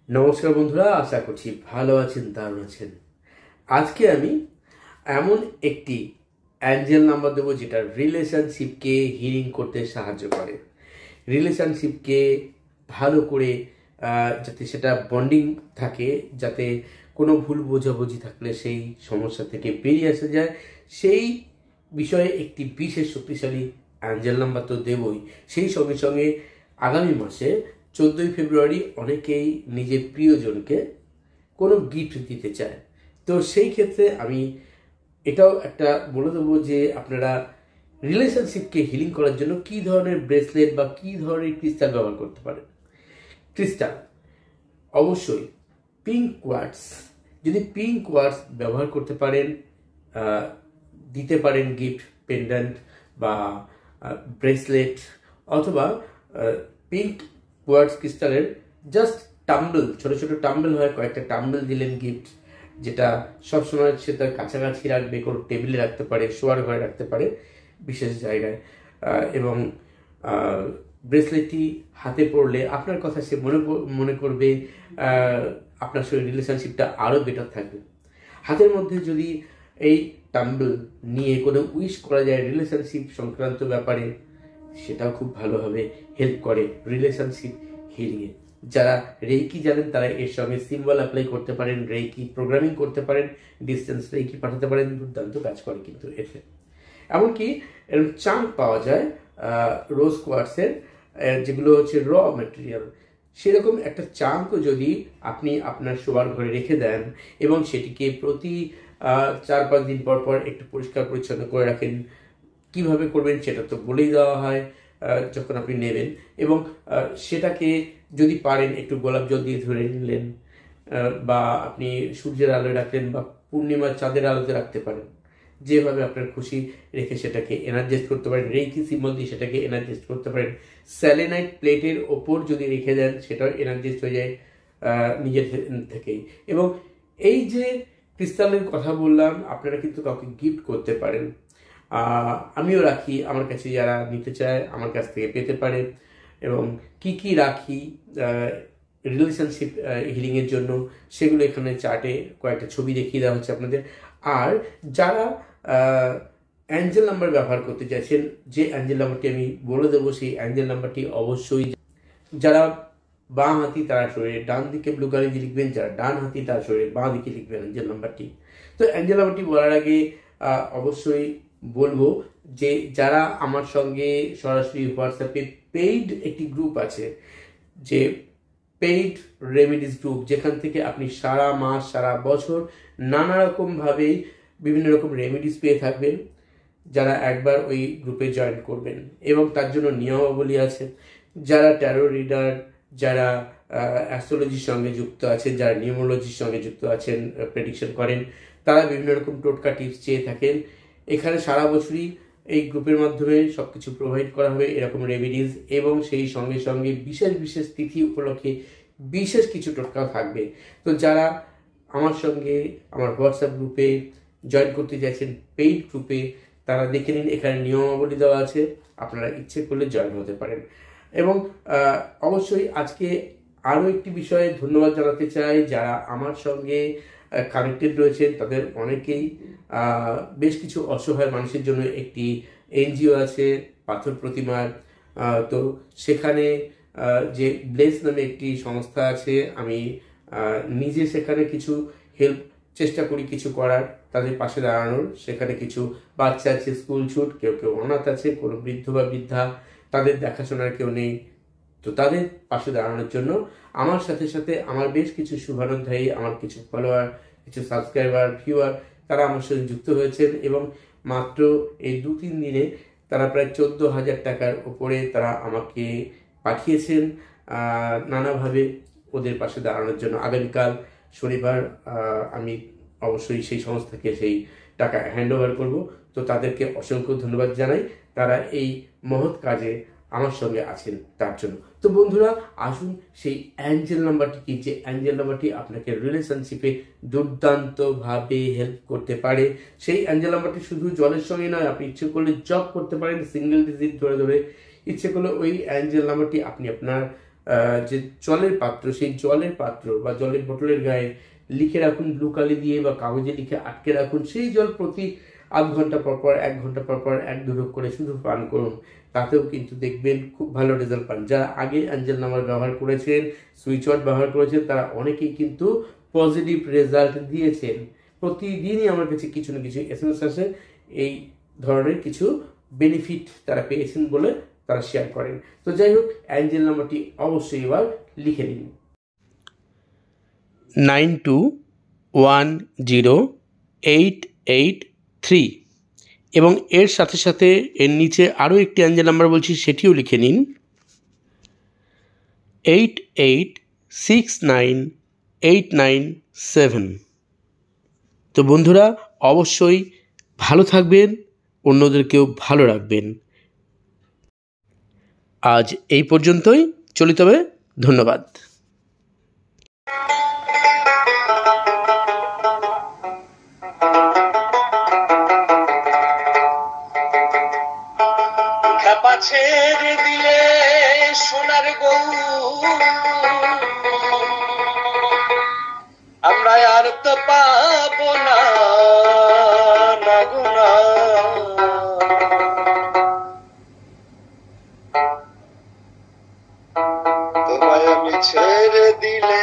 নমস্কার বন্ধুরা, আশা করছি ভালো আছেন, দারুণ আছেন। আজকে আমি এমন একটি অ্যাঞ্জেল নাম্বার দেবো যেটা রিলেশনশিপকে হিলিং করতে সাহায্য করে। রিলেশনশিপকে ভালো করে যাতে সেটা বন্ডিং থাকে, যাতে কোনো ভুল বোঝাবুঝি থাকলে সেই সমস্যা থেকে বেরিয়ে আসা যায়, সেই বিষয়ে একটি বিশেষ শক্তিশালী অ্যাঞ্জেল নাম্বার তো দেবই। সেই সঙ্গে সঙ্গে আগামী মাসে 14ই ফেব্রুয়ারি অনেকেই নিজের প্রিয়জনকে কোনো গিফট দিতে চায়। তো সেই ক্ষেত্রে আমি এটাও একটা বলে দেবো যে আপনারা রিলেশনশিপকে হিলিং করার জন্য কী ধরনের ব্রেসলেট বা কী ধরনের ক্রিস্টাল ব্যবহার করতে পারেন। ক্রিস্টাল অবশ্যই পিঙ্ক কোয়ার্টস, যদি পিঙ্ক কোয়ার্টস ব্যবহার করতে পারেন, দিতে পারেন গিফট, পেন্ডেন্ট বা ব্রেসলেট, অথবা পিঙ্ক কোয়ার্টস ক্রিস্টালের জাস্ট টাম্বল, ছোট ছোট টাম্বল হয়, কয়েকটা টাম্বল দিলেন গিফট, যেটা সবসময় সে তার কাছাকাছি রাখবে, কোনো টেবিলে রাখতে পারে, শোয়ার ঘরে রাখতে পারে, বিশেষ জায়গায়। এবং ব্রেসলেটটি হাতে পড়লে আপনার কথা সে মনে করবে, আপনার সঙ্গে রিলেশনশিপটা আরও বেটার থাকবে। হাতের মধ্যে যদি এই টাম্বল নিয়ে কোনো উইশ করা যায় রিলেশনশিপ সংক্রান্ত ব্যাপারে, সেটাও খুব ভালোভাবে হেল্প করে রিলেশনশিপ হিলিংয়ে। যারা রেইকি জানেন তারা এর সঙ্গে সিম্বল অ্যাপ্লাই করতে পারেন, রেইকি প্রোগ্রামিং করতে পারেন, ডিস্টেন্স রেইকি পাঠাতে পারেন, দুর্দান্ত কাজ করে কিন্তু এতে। এমনকি এরকম চাঙ্ক পাওয়া যায় রোজ কোয়ার্টসের, যেগুলো হচ্ছে র ম্যাটেরিয়াল। সেরকম একটা চাঙ্কও যদি আপনি আপনার শোয়ার ঘরে রেখে দেন এবং সেটিকে প্রতি 4-5 দিন পর পর একটু পরিষ্কার পরিচ্ছন্ন করে রাখেন, কিভাবে করবেন সেটা তো বলেই দেওয়া হয় যখন আপনি নেবেন। এবং সেটাকে যদি পারেন একটু গোলাপ জল দিয়ে ধরে নিলেন, বা আপনি সূর্যের আলোয় রাখলেন বা পূর্ণিমার চাঁদের আলোতে রাখতে পারেন, যেভাবে আপনার খুশি রেখে সেটাকে এনার্জাইজ করতে পারেন। রেইকি সিম্বল দিয়ে সেটাকে এনার্জাইজ করতে পারেন। স্যালেনাইট প্লেটের ওপর যদি রেখে দেন সেটাও এনার্জাইজ হয়ে যায় নিজের থেকেই। এবং এই যে ক্রিস্টালের কথা বললাম, আপনারা কিন্তু কাউকে গিফট করতে পারেন। আমিও রাখি, আমার কাছে যারা নিতে চায় আমার কাছ থেকে পেতে পারে। এবং কি কি রাখি রিলেশনশিপ হিলিংয়ের জন্য, সেগুলো এখানে চার্টে কয়েকটা ছবি দেখিয়ে দেওয়া হচ্ছে আপনাদের। আর যারা অ্যাঞ্জেল নাম্বার ব্যবহার করতে চাইছেন, যে অ্যাঞ্জেল নাম্বারটি আমি বলে দেবো, সেই অ্যাঞ্জেল নাম্বারটি অবশ্যই যারা বাঁ হাতি তারা শরীরে ডান দিকে ব্লু কালার দিয়ে লিখবেন, যারা ডান হাতি তারা শরীরে বাঁ দিকে লিখবেন অ্যাঞ্জেল নাম্বারটি। তো অ্যাঞ্জেল নাম্বারটি বলার আগে অবশ্যই বলবো যে যারা আমার সঙ্গে সরাসরি হোয়াটসঅ্যাপে পেইড একটি গ্রুপ আছে, যে পেইড রেমেডিস গ্রুপ, যেখান থেকে আপনি সারা মাস সারা বছর নানা রকমভাবেই বিভিন্ন রকম রেমেডিস পেয়ে থাকবেন, যারা একবার ওই গ্রুপে জয়েন করবেন। এবং তার জন্য নিয়মাবলী আছে। যারা ট্যারো রিডার, যারা অ্যাস্ট্রোলজির সঙ্গে যুক্ত আছেন, যারা নিউমোলজির সঙ্গে যুক্ত আছেন, প্রেডিকশন করেন, তারা বিভিন্ন রকম টোটকা টিপস চেয়ে থাকেন। এখানে সারা বছরই এই গ্রুপের মাধ্যমে সব কিছু প্রোভাইড করা হবে, এরকম রেমেডিস, এবং সেই সঙ্গে সঙ্গে বিশেষ বিশেষ তিথি উপলক্ষে বিশেষ কিছু টোটকা থাকবে। তো যারা আমার সঙ্গে আমার হোয়াটসঅ্যাপ গ্রুপে জয়েন করতে চাইছেন, পেইড গ্রুপে, তারা দেখে নিন, এখানে নিয়মাবলী দেওয়া আছে, আপনারা ইচ্ছে করলে জয়েন হতে পারেন। এবং অবশ্যই আজকে আরও একটি বিষয়ে ধন্যবাদ জানাতে চাই, যারা আমার সঙ্গে কানেক্টেড রয়েছেন তাদের অনেকেই বেশ কিছু অসহায় মানুষের জন্য একটি এনজিও আছে, পাথর প্রতিমার। তো সেখানে যে ব্লেস নামে একটি সংস্থা আছে, আমি নিজে সেখানে কিছু হেল্প চেষ্টা করি কিছু করার, তাদের পাশে দাঁড়ানোর। সেখানে কিছু বাচ্চা আছে স্কুল ছুট, কেউ কেউ অনাথ আছে, কোনো বৃদ্ধ বা বৃদ্ধা, তাদের দেখাশোনার কেউ নেই। তো তাদের পাশে দাঁড়ানোর জন্য আমার সাথে সাথে আমার বেশ কিছু শুভানুধ্যায়ী, আমার কিছু ফলোয়ার, কিছু সাবস্ক্রাইবার, ভিউয়ার, তারা আমার সাথে যুক্ত হয়েছেন। এবং মাত্র এই 2-3 দিনে তারা প্রায় 14,000 টাকার ওপরে তারা আমাকে পাঠিয়েছেন নানাভাবে ওদের পাশে দাঁড়ানোর জন্য। আগামীকাল শনিবার আমি অবশ্যই সেই সংস্থাকে সেই টাকা হ্যান্ড ওভার করবো। তো তাদেরকে অসংখ্য ধন্যবাদ জানাই, তারা এই মহৎ কাজে আমার সঙ্গে আছেন তার জন্য। তো বন্ধুরা, আসুন সেই অ্যাঞ্জেল নাম্বারটি কি, যে অ্যাঞ্জেল নাম্বারটি আপনাকে রিলেশনশিপে দুর্দান্তভাবে হেল্প করতে পারে। সেই অ্যাঞ্জেল নাম্বারটি শুধু জলের সঙ্গে নয়, আপনি ইচ্ছে করলে জব করতে পারেন সিঙ্গেল ডিজিট ধরে ধরে। ইচ্ছে করলে ওই অ্যাঞ্জেল নাম্বারটি আপনি আপনার যে জলের পাত্র, সেই জলের পাত্র বা জলের বোতলের গায়ে লিখে রাখুন ব্লু কালি দিয়ে বা কাগজে লিখে আটকে রাখুন। সেই জল প্রতি আধ ঘন্টা পর পর, 1 ঘন্টা পর পর 1-2 ঢোক করে শুধু পান করুন। তাতেও কিন্তু দেখবেন খুব ভালো রেজাল্ট পান। যারা আগে অ্যাঞ্জেল নাম্বার ব্যবহার করেছেন, সুইচ ওয়ার্ড ব্যবহার করেছেন, তারা অনেকেই কিন্তু পজিটিভ রেজাল্ট দিয়েছেন। প্রতিদিনই আমার কাছে কিছু না কিছু SMS আসে, এই ধরনের কিছু বেনিফিট তারা পেয়েছেন বলে তারা শেয়ার করেন। তো যাই হোক, অ্যাঞ্জেল নাম্বারটি অবশ্যই এবার লিখে নিন, 92108883, এবং এর সাথে সাথে এর নিচে আরও একটি অ্যাঞ্জেল নাম্বার বলছি, সেটিও লিখে নিন, 88698997। তো বন্ধুরা, অবশ্যই ভালো থাকবেন, অন্যদেরকেও ভালো রাখবেন। আজ এই পর্যন্তই, চলি তবে, ধন্যবাদ। ছেড়ে দিলে সোনার গৌ, আমরা আর তো পাবো না গুনা। তোমায় আমি ছেড়ে দিলে